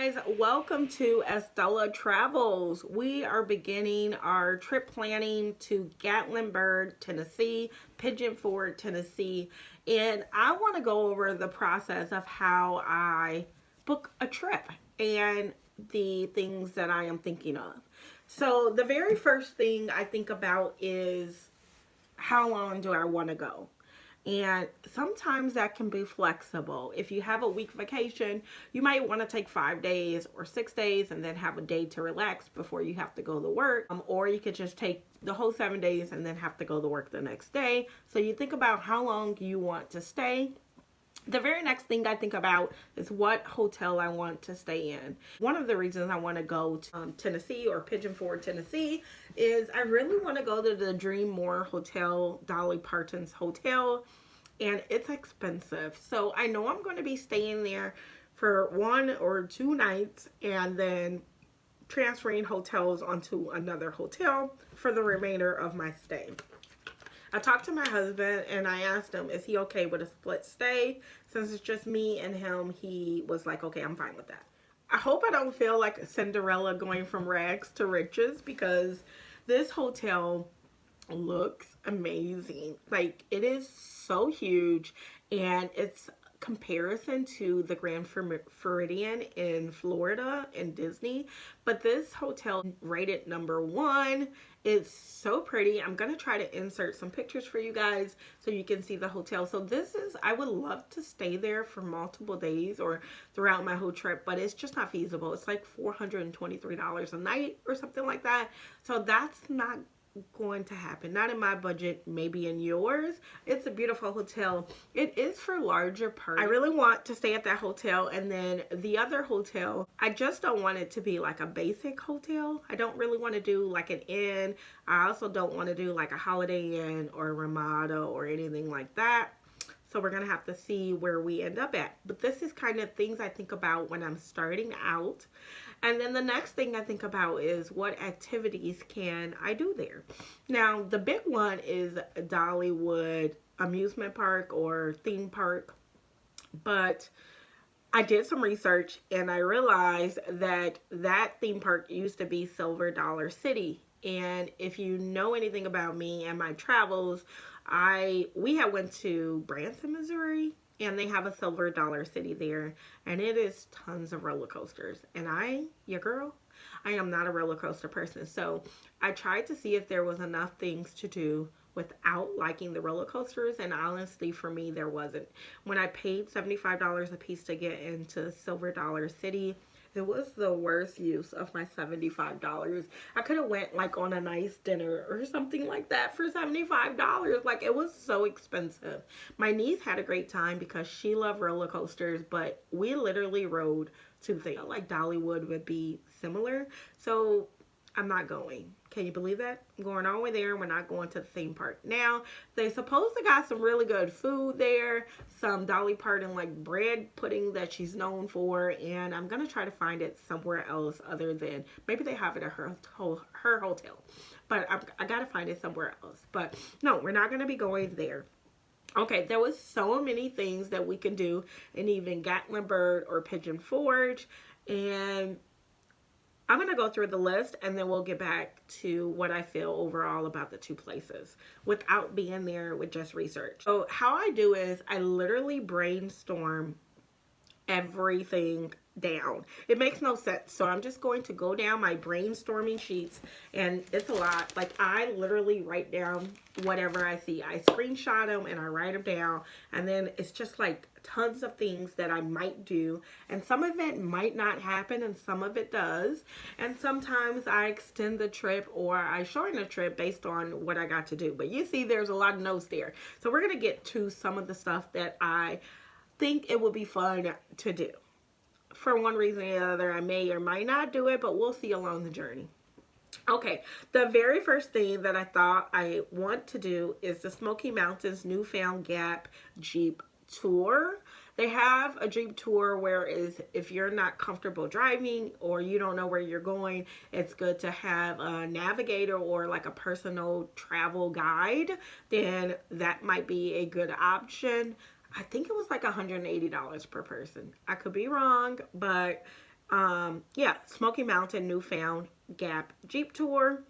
guys, welcome to Estella Travels. We are beginning our trip planning to Gatlinburg, Tennessee, Pigeon Forge, Tennessee, and I want to go over the process of how I book a trip and the things that I am thinking of. So the very first thing I think about is how long do I want to go? And sometimes that can be flexible. If you have a week vacation, you might want to take 5 days or 6 days and then have a day to relax before you have to go to work. Or you could just take the whole 7 days and then have to go to work the next day. So you think about how long you want to stay. The very next thing I think about is what hotel I want to stay in. One of the reasons I want to go to Tennessee or Pigeon Forge, Tennessee is I really want to go to the Dream More Hotel, Dolly Parton's hotel, and it's expensive. So I know I'm going to be staying there for 1 or 2 nights and then transferring hotels onto another hotel for the remainder of my stay. I talked to my husband and I asked him, is he okay with a split stay? Since it's just me and him, he was like, okay, I'm fine with that. I hope I don't feel like Cinderella going from rags to riches because this hotel looks amazing. Like, it is so huge, and it's comparison to the Grand Floridian in Florida in Disney, but this hotel rated #1. It's so pretty. I'm gonna try to insert some pictures for you guys so you can see the hotel. So this is, I would love to stay there for multiple days or throughout my whole trip, but it's just not feasible. It's like $423 a night or something like that. So that's not going to happen. Not in my budget, maybe in yours. It's a beautiful hotel. It is for larger parties. I really want to stay at that hotel, and then the other hotel, I just don't want it to be like a basic hotel. I don't really want to do like an inn. I also don't want to do like a Holiday Inn or a Ramada or anything like that. So we're going to have to see where we end up at. But this is kind of things I think about when I'm starting out. And then the next thing I think about is what activities can I do there. Now, the big one is Dollywood amusement park or theme park. But I did some research and I realized that that theme park used to be Silver Dollar City. And if you know anything about me and my travels, we had went to Branson, Missouri, and they have a Silver Dollar City there, and it is tons of roller coasters. And your girl, I am not a roller coaster person. So I tried to see if there was enough things to do without liking the roller coasters, and honestly for me there wasn't. When I paid $75 a piece to get into Silver Dollar City, it was the worst use of my $75. I could have went like on a nice dinner or something like that for $75. Like, it was so expensive. My niece had a great time because she loved roller coasters, but we literally rode 2 things. Like Dollywood would be similar. So I'm not going. Can you believe that? I'm going all the way there. We're not going to the theme park. Now, they supposed to got some really good food there. Some Dolly Parton like bread pudding that she's known for. And I'm going to try to find it somewhere else other than, maybe they have it at her hotel. But I got to find it somewhere else. But no, we're not going to be going there. Okay, there was so many things that we can do in even Gatlinburg or Pigeon Forge. And I'm going to go through the list and then we'll get back to what I feel overall about the 2 places without being there with just research. So how I do is I literally brainstorm everything down. It makes no sense. So I'm just going to go down my brainstorming sheets, and it's a lot. Like, I literally write down whatever I see. I screenshot them and I write them down, and then it's just like tons of things that I might do, and some of it might not happen and some of it does. And sometimes I extend the trip or I shorten the trip based on what I got to do. But you see there's a lot of notes there. So we're going to get to some of the stuff that I think it would be fun to do. For one reason or another, I may or might not do it, but we'll see along the journey. Okay, the very first thing that I thought I want to do is the Smoky Mountains Newfound Gap Jeep Tour. They have a Jeep tour where if you're not comfortable driving or you don't know where you're going, it's good to have a navigator or like a personal travel guide. Then that might be a good option. I think it was like $180 per person. I could be wrong, but Yeah, Smoky Mountain Newfound Gap Jeep Tour.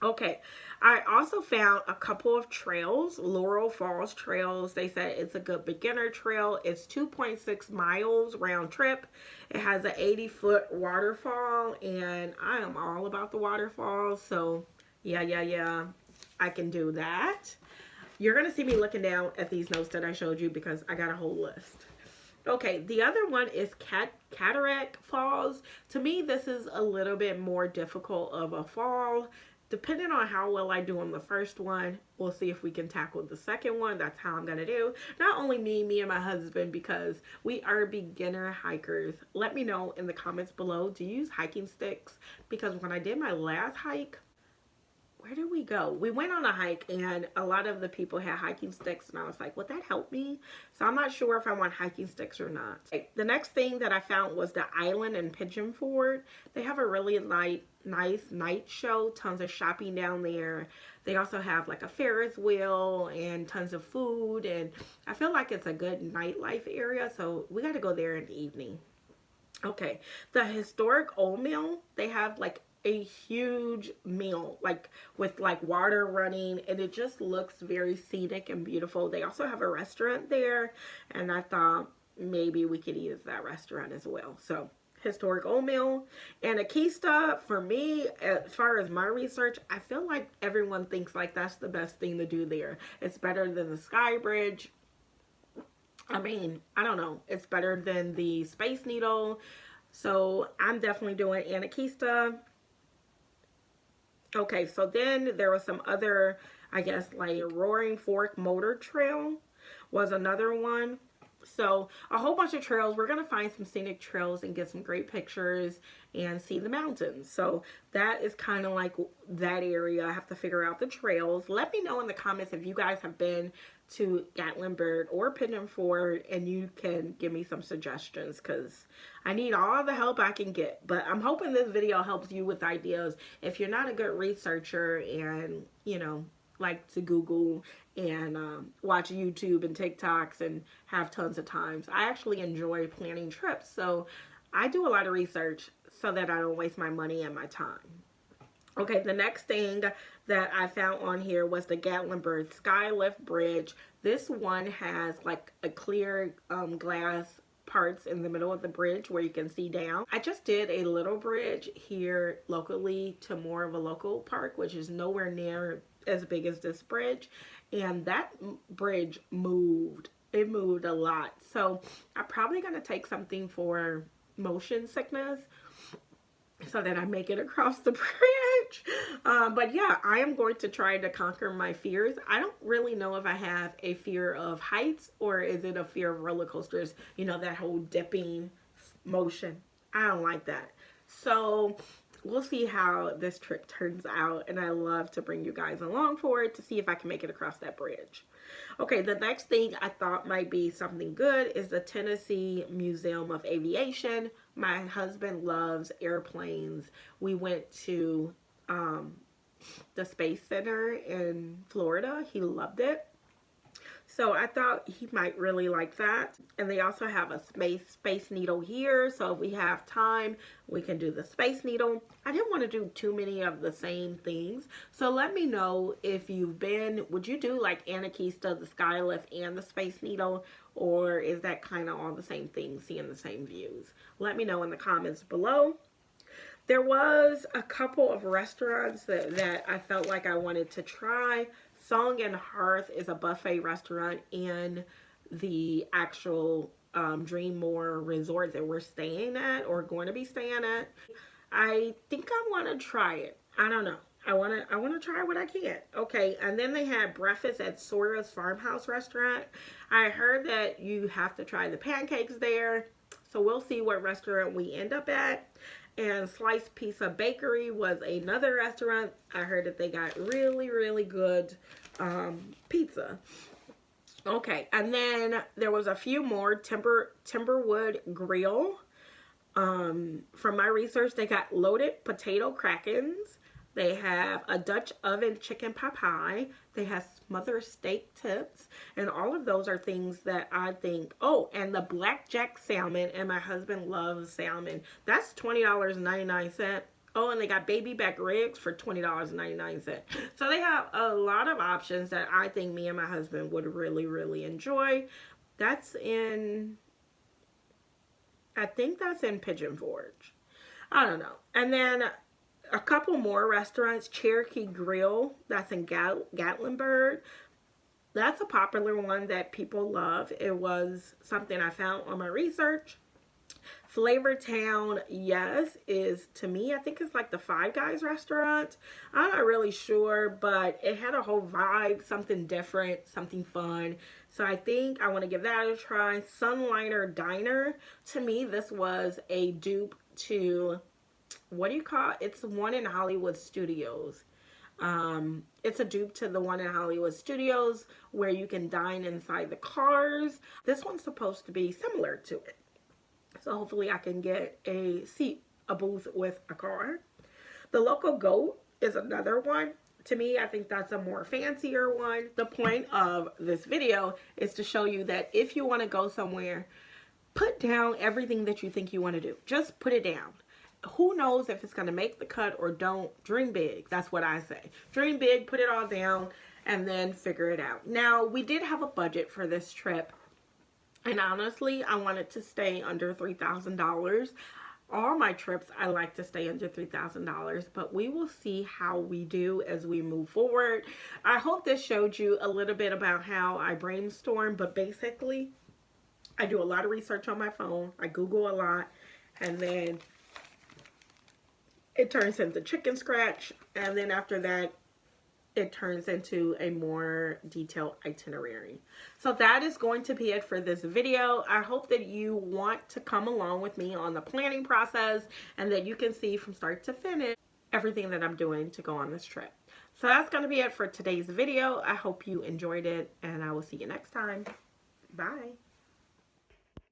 Okay, I also found a couple of trails, Laurel Falls trails. They said it's a good beginner trail. It's 2.6 miles round trip. It has an 80-foot waterfall, and I am all about the waterfalls. So, yeah, I can do that. You're going to see me looking down at these notes that I showed you because I got a whole list. Okay, the other one is Cataract Falls. To me, this is a little bit more difficult of a fall. Depending on how well I do on the first one, we'll see if we can tackle the second one. That's how I'm going to do. Not only me and my husband, because we are beginner hikers. Let me know in the comments below, do you use hiking sticks? Because when I did my last hike, where did we go? We went on a hike and a lot of the people had hiking sticks and I was like, would that help me? So I'm not sure if I want hiking sticks or not. Okay, the next thing that I found was the Island in Pigeon Forge. They have a really nice night show, tons of shopping down there. They also have like a Ferris wheel and tons of food, and I feel like it's a good nightlife area, so we got to go there in the evening. Okay, the historic old mill, they have like a huge meal, like with like water running, and it just looks very scenic and beautiful. They also have a restaurant there, and I thought maybe we could use that restaurant as well. So historic old mill. And Akista, for me, as far as my research, I feel like everyone thinks like that's the best thing to do there. It's better than the Sky Bridge. I mean, I don't know. It's better than the Space Needle. So I'm definitely doing Anakista. Okay, so then there was some other, I guess, like Roaring Fork Motor Trail was another one. So a whole bunch of trails. We're going to find some scenic trails and get some great pictures and see the mountains. So that is kind of like that area. I have to figure out the trails. Let me know in the comments if you guys have been to Gatlinburg or Pigeon Forge and you can give me some suggestions because I need all the help I can get. But I'm hoping this video helps you with ideas. If you're not a good researcher and, you know, like to Google and watch YouTube and TikToks and have tons of times, I actually enjoy planning trips. So I do a lot of research so that I don't waste my money and my time. Okay, the next thing that I found on here was the Gatlinburg Skylift Bridge. This one has like a clear glass parts in the middle of the bridge where you can see down. I just did a little bridge here locally to more of a local park, which is nowhere near as big as this bridge. And that bridge moved. It moved a lot. So I'm probably going to take something for motion sickness so that I make it across the bridge. But yeah, I am going to try to conquer my fears. I don't really know if I have a fear of heights or is it a fear of roller coasters. You know, that whole dipping motion. I don't like that. So we'll see how this trip turns out. And I love to bring you guys along for it to see if I can make it across that bridge. Okay, the next thing I thought might be something good is the Tennessee Museum of Aviation. My husband loves airplanes. We went to the Space Center in Florida. He loved it. So I thought he might really like that. And they also have a space needle here. So if we have time, we can do the Space Needle. I didn't want to do too many of the same things. So let me know if you've been, would you do like Anakista, the Skylift, and the Space Needle? Or is that kind of all the same thing, seeing the same views? Let me know in the comments below. There was a couple of restaurants that I felt like I wanted to try. Song and Hearth is a buffet restaurant in the actual Dreammore resort that we're staying at or going to be staying at. I think I want to try it. I don't know. I want to try what I can. Okay, and then they had breakfast at Sora's Farmhouse Restaurant. I heard that you have to try the pancakes there. So we'll see what restaurant we end up at. And Sliced Pizza Bakery was another restaurant. I heard that they got really, really good pizza. Okay, and then there was a few more. Timberwood Grill. From my research, they got loaded potato crackers, They have a Dutch oven chicken pot pie. They have smothered steak tips. And all of those are things that I think, oh, and the blackjack salmon. And my husband loves salmon. That's $20.99. Oh, and they got baby back ribs for $20.99. So they have a lot of options that I think me and my husband would really, really enjoy. That's in, I think that's in Pigeon Forge. I don't know. And then a couple more restaurants. Cherokee Grill, that's in Gatlinburg. That's a popular one that people love. It was something I found on my research. Flavor Town, yes, is, to me, I think it's like the Five Guys restaurant. I'm not really sure, but it had a whole vibe, something different, something fun. So I think I want to give that a try. Sunliner Diner, to me, this was a dupe to, what do you call it? It's one in Hollywood Studios. It's a dupe to the one in Hollywood Studios where you can dine inside the cars. This one's supposed to be similar to it. So hopefully I can get a seat, a booth with a car. The Local Goat is another one. To me, I think that's a more fancier one. The point of this video is to show you that if you want to go somewhere, put down everything that you think you want to do. Just put it down. Who knows if it's going to make the cut or don't? Dream big. That's what I say. Dream big, put it all down, and then figure it out. Now, we did have a budget for this trip. And honestly, I wanted to stay under $3,000. All my trips, I like to stay under $3,000, but we will see how we do as we move forward. I hope this showed you a little bit about how I brainstorm, but basically, I do a lot of research on my phone. I Google a lot, and then it turns into chicken scratch, and then after that, it turns into a more detailed itinerary. So that is going to be it for this video. I hope that you want to come along with me on the planning process and that you can see from start to finish everything that I'm doing to go on this trip. So that's going to be it for today's video. I hope you enjoyed it, and I will see you next time. Bye.